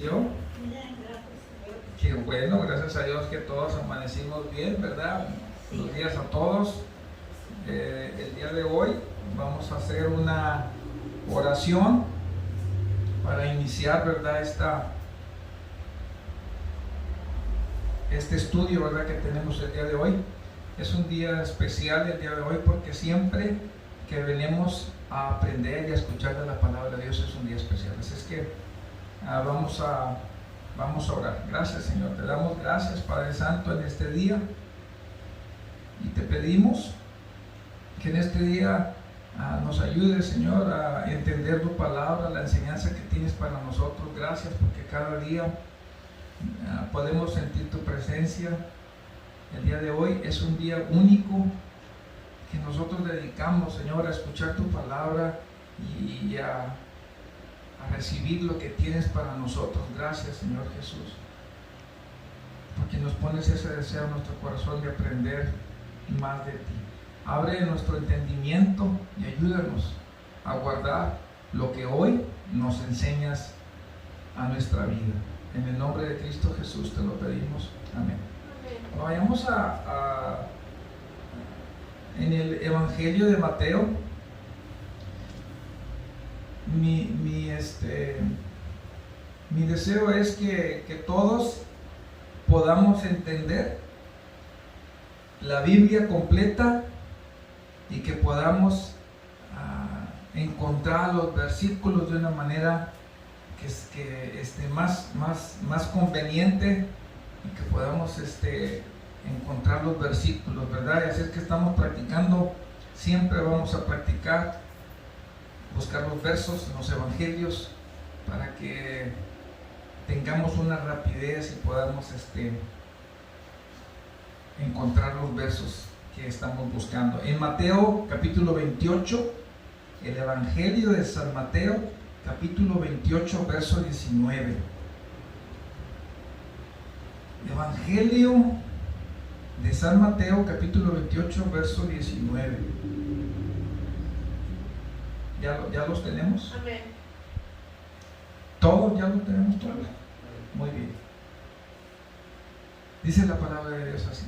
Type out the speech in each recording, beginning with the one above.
¿Yo? Qué bueno, gracias a Dios que todos amanecimos bien, ¿verdad? Buenos días a todos. El día de hoy vamos a hacer una oración para iniciar, ¿verdad? Este estudio, ¿verdad? Que tenemos el día de hoy. Es un día especial el día de hoy porque siempre que venimos a aprender y a escuchar de la palabra de Dios es un día especial. Así es que vamos a orar. Gracias, Señor. Te damos gracias, Padre Santo, en este día. Y te pedimos que en este día nos ayudes, Señor, a entender tu palabra, la enseñanza que tienes para nosotros. Gracias porque cada día podemos sentir tu presencia. El día de hoy es un día único que nosotros dedicamos, Señor, a escuchar tu palabra y a recibir lo que tienes para nosotros. Gracias, Señor Jesús, porque nos pones ese deseo en nuestro corazón de aprender más de ti. Abre nuestro entendimiento y ayúdanos a guardar lo que hoy nos enseñas a nuestra vida. En el nombre de Cristo Jesús te lo pedimos. Amén. Vayamos en el Evangelio de Mateo. Mi deseo es que todos podamos entender la Biblia completa y que podamos encontrar los versículos de una manera que esté más conveniente y que podamos encontrar los versículos, ¿verdad? Y así es que estamos practicando, siempre vamos a practicar, buscar los versos en los evangelios para que tengamos una rapidez y podamos encontrar los versos que estamos buscando. En Mateo capítulo 28, el Evangelio de San Mateo capítulo 28 verso 19. Evangelio de San Mateo capítulo 28 verso 19. ¿Ya los tenemos? Amén. ¿Todos ya lo tenemos? ¿Todos? Muy bien. Dice la palabra de Dios así: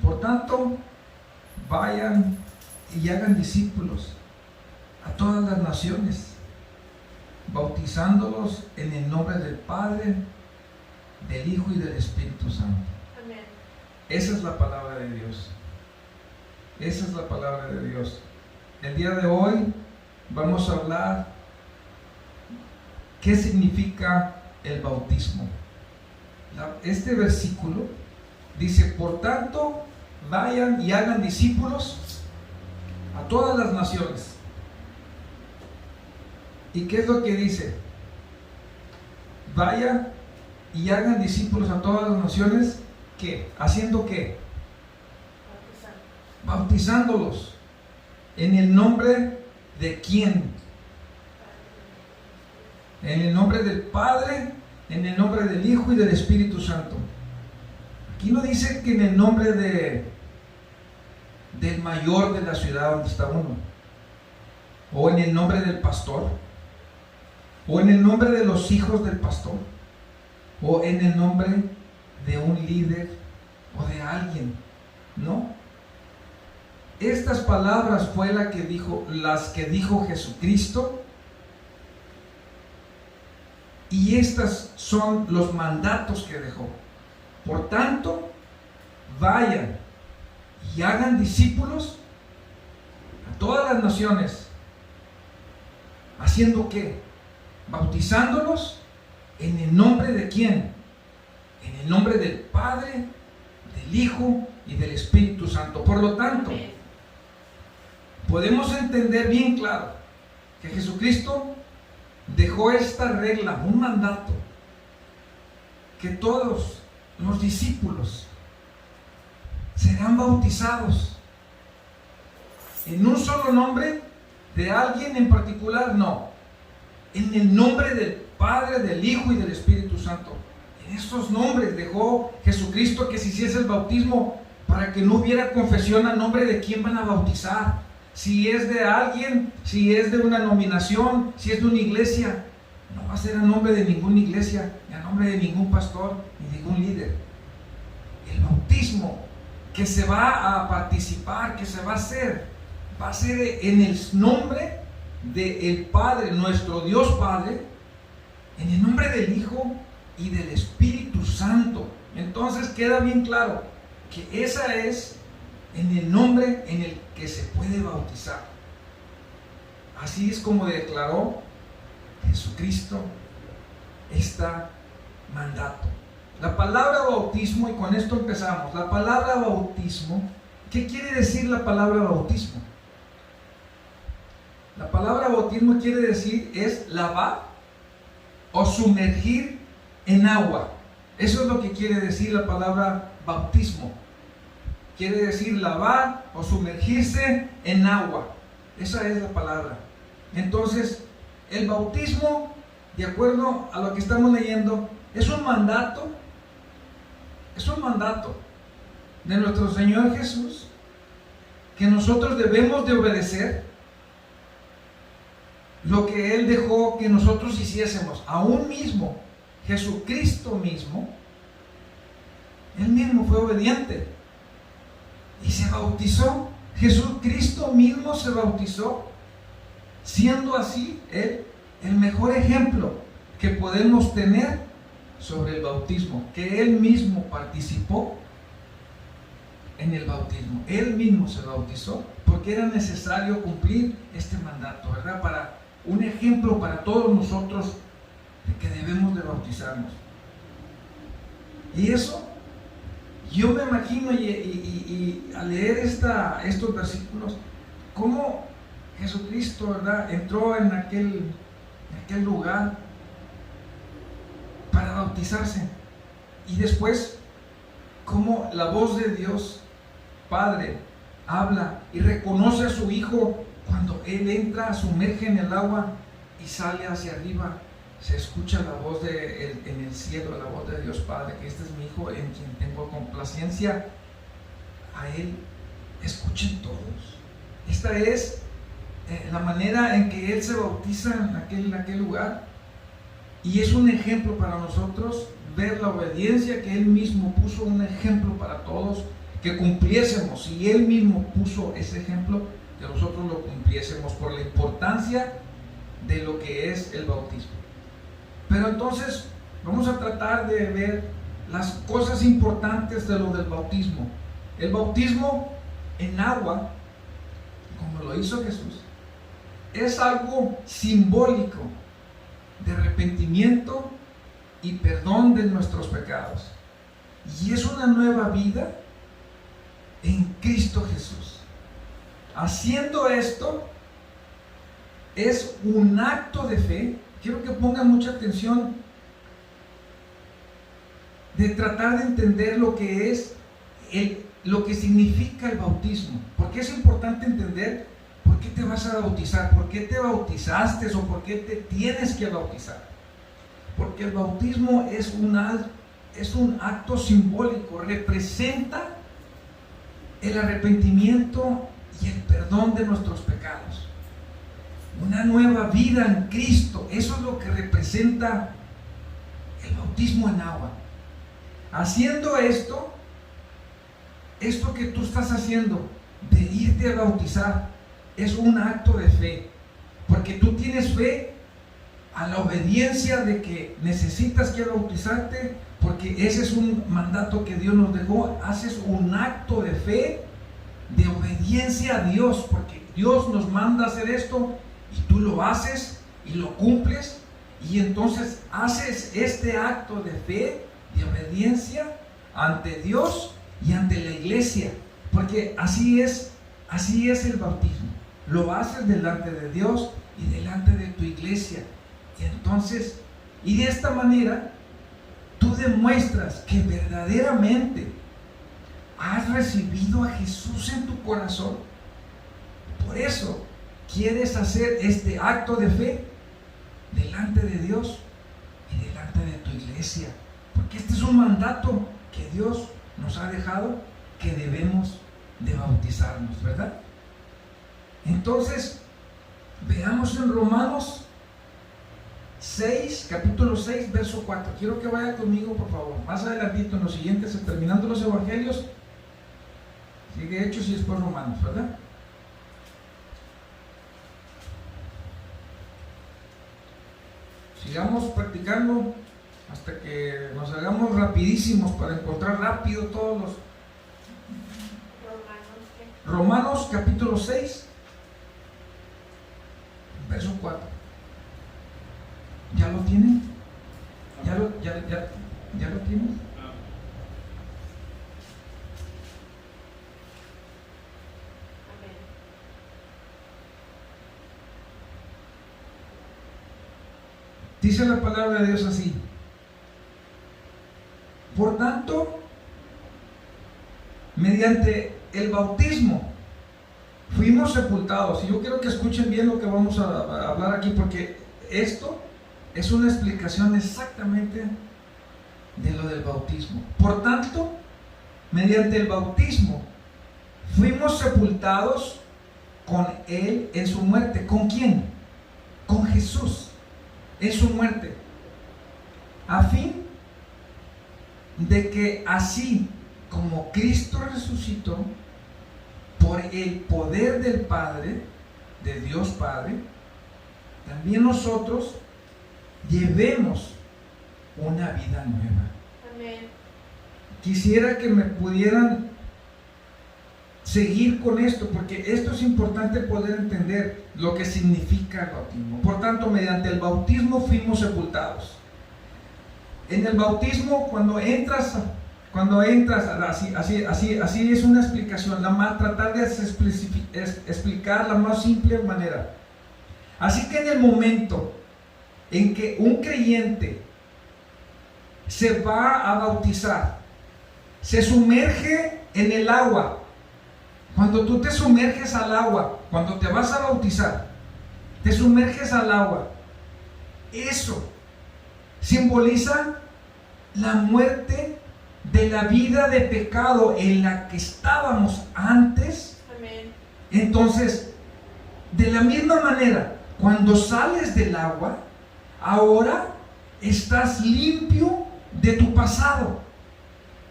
por tanto, vayan y hagan discípulos a todas las naciones, bautizándolos en el nombre del Padre, del Hijo y del Espíritu Santo. Amén. Esa es la palabra de Dios. Esa es la palabra de Dios. El día de hoy vamos a hablar qué significa el bautismo. Este versículo dice: por tanto, vayan y hagan discípulos a todas las naciones. ¿Y qué es lo que dice? Vayan y hagan discípulos a todas las naciones. ¿Qué? ¿Haciendo qué? Bautizándolos. ¿En el nombre de quién? En el nombre del Padre, en el nombre del Hijo y del Espíritu Santo. Aquí no dice que en el nombre del mayor de la ciudad donde está uno, o en el nombre del pastor, o en el nombre de los hijos del pastor, o en el nombre de un líder o de alguien. No. Estas palabras fue las que dijo Jesucristo, y estas son los mandatos que dejó. Por tanto, vayan y hagan discípulos a todas las naciones. ¿Haciendo qué? Bautizándolos en el nombre de quién? En el nombre del Padre, del Hijo y del Espíritu Santo. Por lo tanto, podemos entender bien claro que Jesucristo dejó esta regla, un mandato, que todos los discípulos serán bautizados en un solo nombre de alguien en particular, no, en el nombre del Padre, del Hijo y del Espíritu Santo. En estos nombres dejó Jesucristo que se hiciese el bautismo para que no hubiera confesión a nombre de quién van a bautizar, si es de alguien, si es de una nominación, si es de una iglesia. No va a ser a nombre de ninguna iglesia, ni a nombre de ningún pastor, ni de ningún líder. El bautismo que se va a participar, que se va a hacer en el nombre del Padre, nuestro Dios Padre, en el nombre del Hijo y del Espíritu Santo. Entonces queda bien claro que esa es en el nombre en el que se puede bautizar. Así es como declaró Jesucristo este mandato. La palabra bautismo, y con esto empezamos, la palabra bautismo, ¿qué quiere decir la palabra bautismo? La palabra bautismo quiere decir es lavar o sumergir en agua. Eso es lo que quiere decir la palabra bautismo. Quiere decir lavar o sumergirse en agua. Esa es la palabra. Entonces, el bautismo, de acuerdo a lo que estamos leyendo, es un mandato de nuestro Señor Jesús que nosotros debemos de obedecer lo que Él dejó que nosotros hiciésemos. Aún mismo, Jesucristo mismo, Él mismo fue obediente y se bautizó. Jesucristo mismo se bautizó, siendo así Él el mejor ejemplo que podemos tener sobre el bautismo, que Él mismo participó en el bautismo. Él mismo se bautizó porque era necesario cumplir este mandato, ¿verdad? Para un ejemplo para todos nosotros de que debemos de bautizarnos. Y eso, yo me imagino y al leer estos versículos, cómo Jesucristo, ¿verdad?, entró en aquel lugar para bautizarse, y después cómo la voz de Dios Padre habla y reconoce a su Hijo cuando Él entra, sumerge en el agua y sale hacia arriba. Se escucha la voz en el cielo, la voz de Dios Padre, que este es mi Hijo en quien tengo complacencia. A Él escuchen todos. Esta es la manera en que Él se bautiza en aquel lugar, y es un ejemplo para nosotros ver la obediencia que Él mismo puso, un ejemplo para todos, que cumpliésemos, y Él mismo puso ese ejemplo, que nosotros lo cumpliésemos por la importancia de lo que es el bautismo. Pero entonces vamos a tratar de ver las cosas importantes de lo del bautismo. El bautismo en agua, como lo hizo Jesús, es algo simbólico de arrepentimiento y perdón de nuestros pecados, y es una nueva vida en Cristo Jesús. Haciendo esto es un acto de fe. Quiero que pongan mucha atención de tratar de entender lo que es lo que significa el bautismo. Porque es importante entender por qué te vas a bautizar, por qué te bautizaste o por qué te tienes que bautizar. Porque el bautismo es un acto simbólico, representa el arrepentimiento y el perdón de nuestros pecados. Una nueva vida en Cristo, eso es lo que representa el bautismo en agua. Haciendo esto que tú estás haciendo, de irte a bautizar, es un acto de fe, porque tú tienes fe a la obediencia de que necesitas que bautizarte, porque ese es un mandato que Dios nos dejó. Haces un acto de fe, de obediencia a Dios, porque Dios nos manda a hacer esto, y tú lo haces y lo cumples, y entonces haces este acto de fe, de obediencia ante Dios y ante la iglesia, porque así es el bautismo. Lo haces delante de Dios y delante de tu iglesia, y entonces, y de esta manera tú demuestras que verdaderamente has recibido a Jesús en tu corazón. Por eso quieres hacer este acto de fe delante de Dios y delante de tu iglesia, porque este es un mandato que Dios nos ha dejado, que debemos de bautizarnos, ¿verdad? Entonces, veamos en Romanos 6, capítulo 6, verso 4. Quiero que vaya conmigo, por favor. Más adelantito, en los siguientes, terminando los evangelios, sigue Hechos y después Romanos, ¿verdad? Sigamos practicando hasta que nos hagamos rapidísimos para encontrar rápido todos los... Romanos capítulo 6, verso 4. ¿Ya lo tienen? ¿Ya lo tienen? Dice la palabra de Dios así: por tanto, mediante el bautismo fuimos sepultados. Y yo quiero que escuchen bien lo que vamos a hablar aquí, porque esto es una explicación exactamente de lo del bautismo. Por tanto, mediante el bautismo fuimos sepultados con Él en su muerte. ¿Con quién? Con Jesús en su muerte, a fin de que así como Cristo resucitó por el poder del Padre, de Dios Padre, también nosotros llevemos una vida nueva. Amén. Quisiera que me pudieran seguir con esto, porque esto es importante poder entender lo que significa el bautismo. Por tanto, mediante el bautismo fuimos sepultados. En el bautismo, cuando entras así es una explicación, tratar de explicar la más simple manera. Así que en el momento en que un creyente se va a bautizar, se sumerge en el agua. Cuando tú te sumerges al agua, cuando te vas a bautizar, te sumerges al agua, eso simboliza la muerte de la vida de pecado en la que estábamos antes. Amén. Entonces, de la misma manera, cuando sales del agua, ahora estás limpio de tu pasado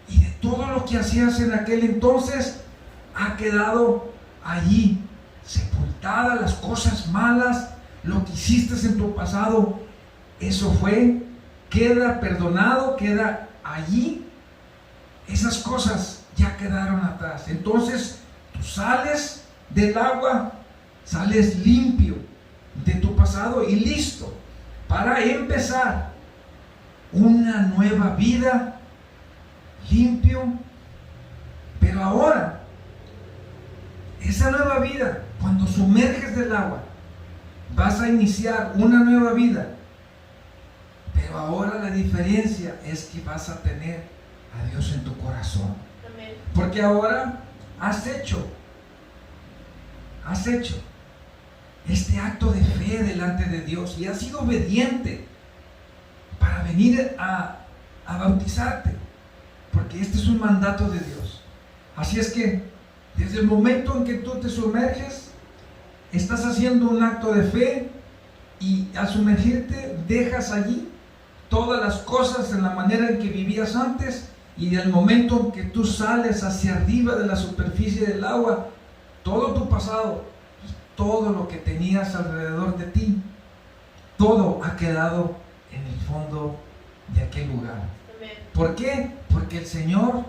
y de todo lo que hacías en aquel entonces. Ha quedado allí sepultada las cosas malas, lo que hiciste en tu pasado, eso queda perdonado, queda allí. Esas cosas ya quedaron atrás. Entonces tú sales del agua, sales limpio de tu pasado y listo para empezar una nueva vida, limpio. Pero ahora, esa nueva vida, cuando sumerges del agua, vas a iniciar una nueva vida. Pero ahora la diferencia es que vas a tener a Dios en tu corazón. Amén. Porque ahora has hecho este acto de fe delante de Dios y has sido obediente para venir a bautizarte, porque este es un mandato de Dios. Así es que desde el momento en que tú te sumerges, estás haciendo un acto de fe, y al sumergirte dejas allí todas las cosas en la manera en que vivías antes, y el momento en que tú sales hacia arriba de la superficie del agua, todo tu pasado, todo lo que tenías alrededor de ti, todo ha quedado en el fondo de aquel lugar. ¿Por qué? Porque el Señor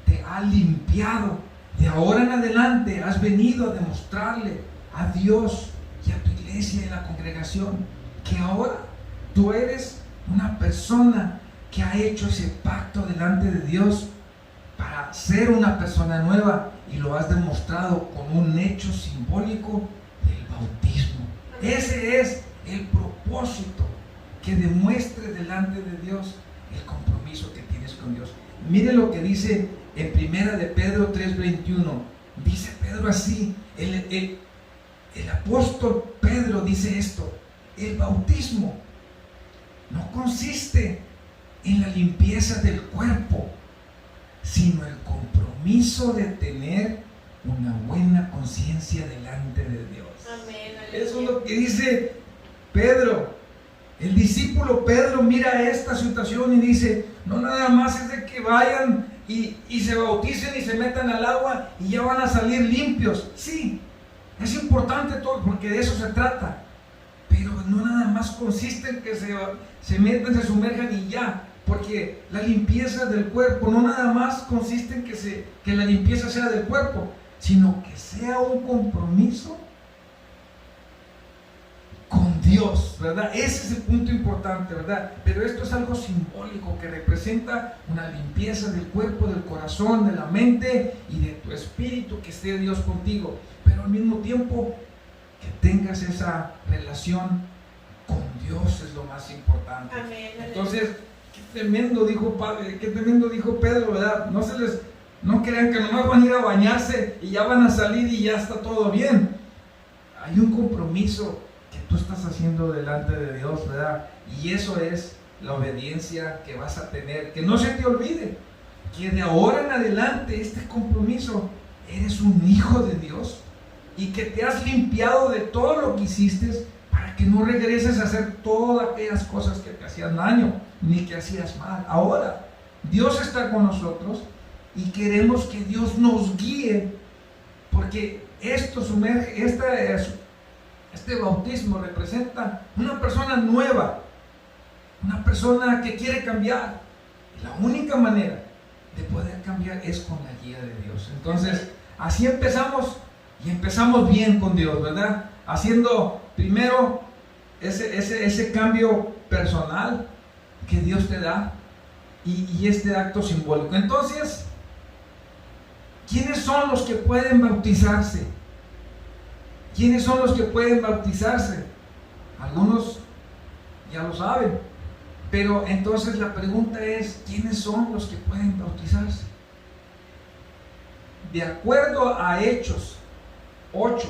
te ha limpiado. De ahora en adelante has venido a demostrarle a Dios y a tu iglesia y a la congregación que ahora tú eres una persona que ha hecho ese pacto delante de Dios para ser una persona nueva, y lo has demostrado con un hecho simbólico del bautismo. Ese es el propósito, que demuestre delante de Dios el compromiso que tienes con Dios. Mire lo que dice en primera de Pedro 3:21. Dice Pedro así, el apóstol Pedro dice esto: el bautismo no consiste en la limpieza del cuerpo, sino el compromiso de tener una buena conciencia delante de Dios. Amén. Eso es lo que dice Pedro. El discípulo Pedro mira esta situación y dice, no nada más es de que vayan y se bauticen y se metan al agua y ya van a salir limpios. Sí, es importante todo porque de eso se trata. Pero no nada más consiste en que se metan, se sumerjan y ya. Porque la limpieza del cuerpo no nada más consiste en que la limpieza sea del cuerpo, sino que sea un compromiso con Dios, ¿verdad? Ese es el punto importante, ¿verdad? Pero esto es algo simbólico que representa una limpieza del cuerpo, del corazón, de la mente y de tu espíritu, que esté Dios contigo, pero al mismo tiempo que tengas esa relación con Dios es lo más importante. Amén. Entonces, qué tremendo dijo Pedro, ¿verdad? No crean que nomás van a ir a bañarse y ya van a salir y ya está todo bien. Hay un compromiso que tú estás haciendo delante de Dios, ¿verdad? Y eso es la obediencia que vas a tener. Que no se te olvide que de ahora en adelante este compromiso, eres un hijo de Dios y que te has limpiado de todo lo que hiciste para que no regreses a hacer todas aquellas cosas que te hacían daño ni que hacías mal. Ahora Dios está con nosotros y queremos que Dios nos guíe, porque este bautismo representa una persona nueva, una persona que quiere cambiar. Y la única manera de poder cambiar es con la guía de Dios. Entonces, así empezamos, y empezamos bien con Dios, ¿verdad? Haciendo primero ese cambio personal que Dios te da y este acto simbólico. Entonces, ¿quiénes son los que pueden bautizarse? ¿Quiénes son los que pueden bautizarse? Algunos ya lo saben, pero entonces la pregunta es, ¿quiénes son los que pueden bautizarse? De acuerdo a Hechos 8,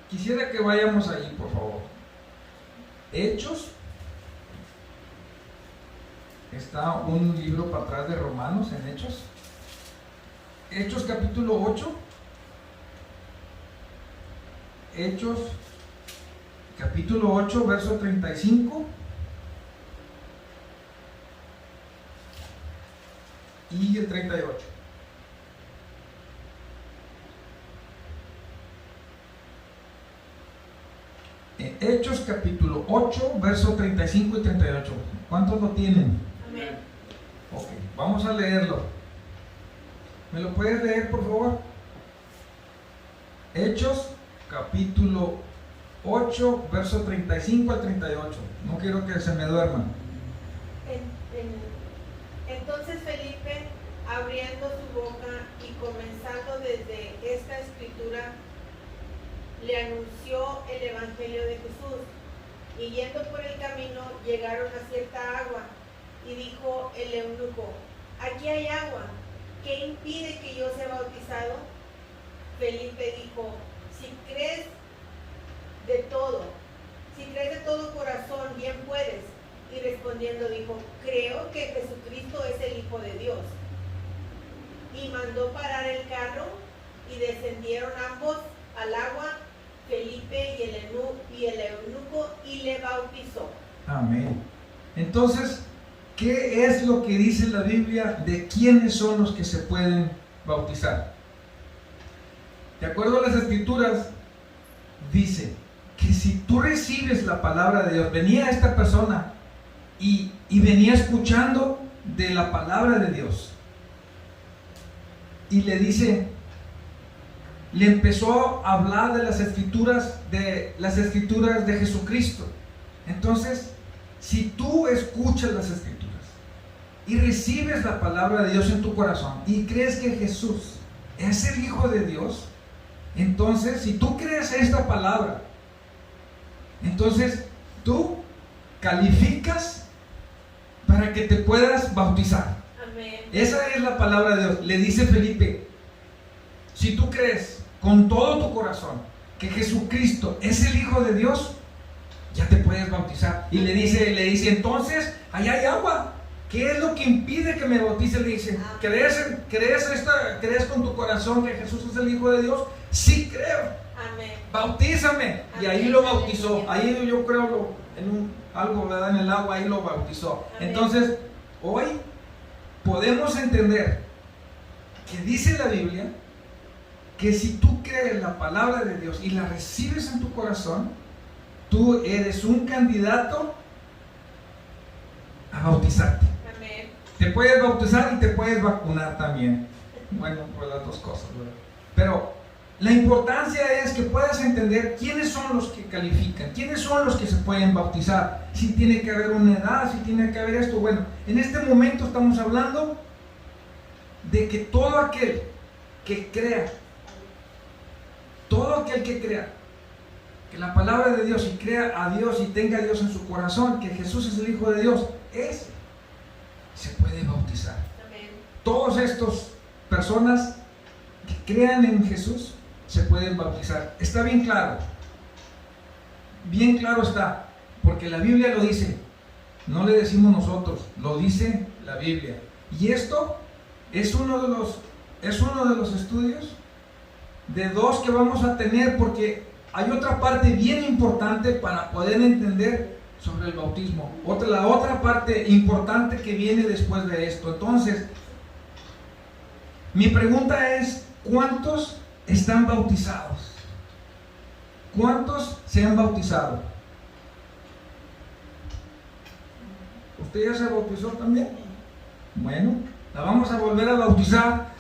quisiera que vayamos ahí, por favor. Hechos, está un libro para atrás de Romanos en Hechos. Hechos capítulo 8. Hechos capítulo 8, verso 35 y el 38. Hechos capítulo 8, verso 35 y 38. ¿Cuántos lo tienen? Amén. Ok, vamos a leerlo. ¿Me lo puedes leer, por favor? Hechos capítulo 8, verso 35 al 38. No quiero que se me duerman. Entonces Felipe, abriendo su boca y comenzando desde esta escritura, le anunció el evangelio de Jesús. Y yendo por el camino, llegaron a cierta agua, y dijo el eunuco: aquí hay agua, ¿qué impide que yo sea bautizado? Felipe dijo: si crees de todo corazón, bien puedes. Y respondiendo dijo: creo que Jesucristo es el Hijo de Dios. Y mandó parar el carro, y descendieron ambos al agua, Felipe y el eunuco, y le bautizó. Amén. Entonces, ¿qué es lo que dice la Biblia de quiénes son los que se pueden bautizar? De acuerdo a las escrituras, dice que si tú recibes la palabra de Dios, venía esta persona y venía escuchando de la palabra de Dios, y le empezó a hablar de las escrituras de Jesucristo. Entonces, si tú escuchas las escrituras y recibes la palabra de Dios en tu corazón y crees que Jesús es el Hijo de Dios, entonces, si tú crees esta palabra, entonces tú calificas para que te puedas bautizar. Amén. Esa es la palabra de Dios. Le dice Felipe: si tú crees con todo tu corazón que Jesucristo es el Hijo de Dios, ya te puedes bautizar. Y le dice, entonces, allá hay agua. ¿Qué es lo que impide que me bautice? Le dice: ¿crees con tu corazón que Jesús es el Hijo de Dios? Sí, creo. Amén. Bautízame. Y ahí lo bautizó. Ahí yo creo algo, ¿verdad?, en el agua, ahí lo bautizó. Amén. Entonces, hoy podemos entender que dice la Biblia que si tú crees la palabra de Dios y la recibes en tu corazón, tú eres un candidato a bautizarte. Amén. Te puedes bautizar y te puedes vacunar también. Bueno, pues las dos cosas, ¿verdad? Pero la importancia es que puedas entender quiénes son los que califican, quiénes son los que se pueden bautizar, si tiene que haber una edad, si tiene que haber esto. Bueno, en este momento estamos hablando de que todo aquel que crea, que la palabra de Dios y crea a Dios y tenga a Dios en su corazón, que Jesús es el Hijo de Dios, ese se puede bautizar. Amén. Todas estas personas que crean en Jesús se pueden bautizar. Está bien claro está, porque la Biblia lo dice, no le decimos nosotros, lo dice la Biblia. Y esto es uno de los estudios de dos que vamos a tener, porque hay otra parte bien importante para poder entender sobre el bautismo. La otra parte importante que viene después de esto. Entonces, mi pregunta es, ¿cuántos están bautizados? ¿Cuántos se han bautizado? ¿Usted ya se bautizó también? Bueno, la vamos a volver a bautizar.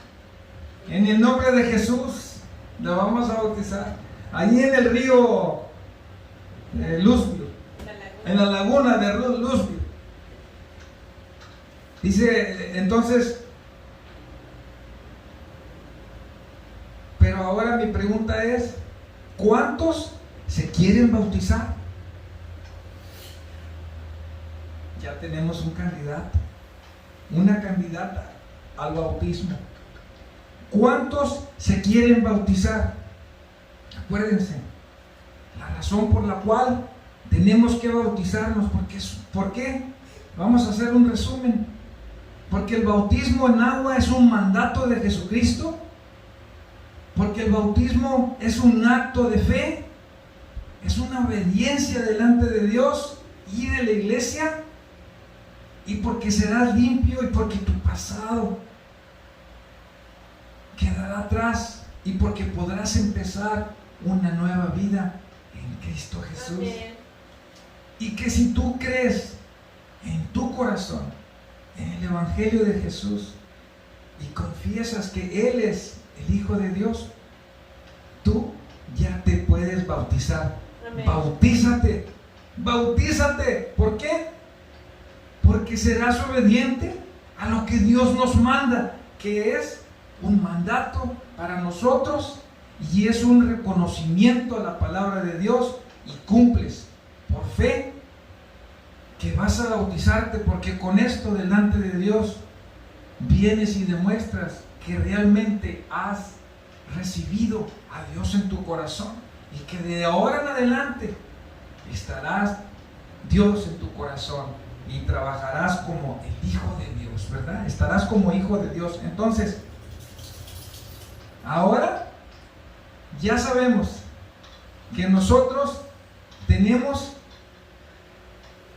En el nombre de Jesús, la vamos a bautizar. Allí en el río Luzville, en la laguna de Luzville. Dice, entonces, pero ahora mi pregunta es, ¿cuántos se quieren bautizar? Ya tenemos un candidato, una candidata al bautismo. ¿Cuántos se quieren bautizar? Acuérdense, la razón por la cual tenemos que bautizarnos, ¿por qué? Vamos a hacer un resumen. Porque el bautismo en agua es un mandato de Jesucristo, porque el bautismo es un acto de fe, es una obediencia delante de Dios y de la iglesia, y porque serás limpio y porque tu pasado quedará atrás y porque podrás empezar una nueva vida en Cristo Jesús. Amén. Y que si tú crees en tu corazón en el Evangelio de Jesús y confiesas que Él es el Hijo de Dios, tú ya te puedes bautizar. Amén. Bautízate, bautízate. ¿Por qué? Porque serás obediente a lo que Dios nos manda, que es un mandato para nosotros y es un reconocimiento a la palabra de Dios, y cumples por fe que vas a bautizarte, porque con esto delante de Dios vienes y demuestras que realmente has recibido a Dios en tu corazón y que de ahora en adelante estarás Dios en tu corazón y trabajarás como el Hijo de Dios, ¿verdad? Estarás como Hijo de Dios. Entonces, ahora ya sabemos que nosotros tenemos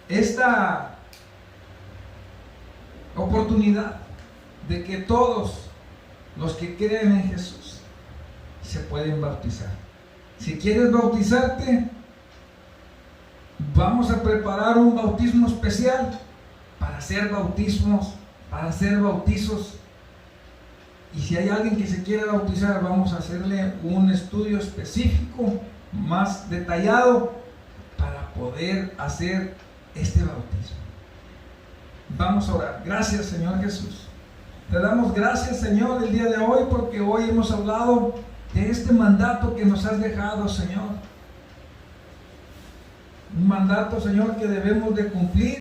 esta oportunidad de que todos los que creen en Jesús se pueden bautizar. Si quieres bautizarte, vamos a preparar un bautismo especial para hacer bautismos, para hacer bautizos. Y si hay alguien que se quiere bautizar, vamos a hacerle un estudio específico, más detallado, para poder hacer este bautismo. Vamos a orar. Gracias, Señor Jesús. Te damos gracias, Señor, el día de hoy, porque hoy hemos hablado de este mandato que nos has dejado, Señor. Un mandato, Señor, que debemos de cumplir.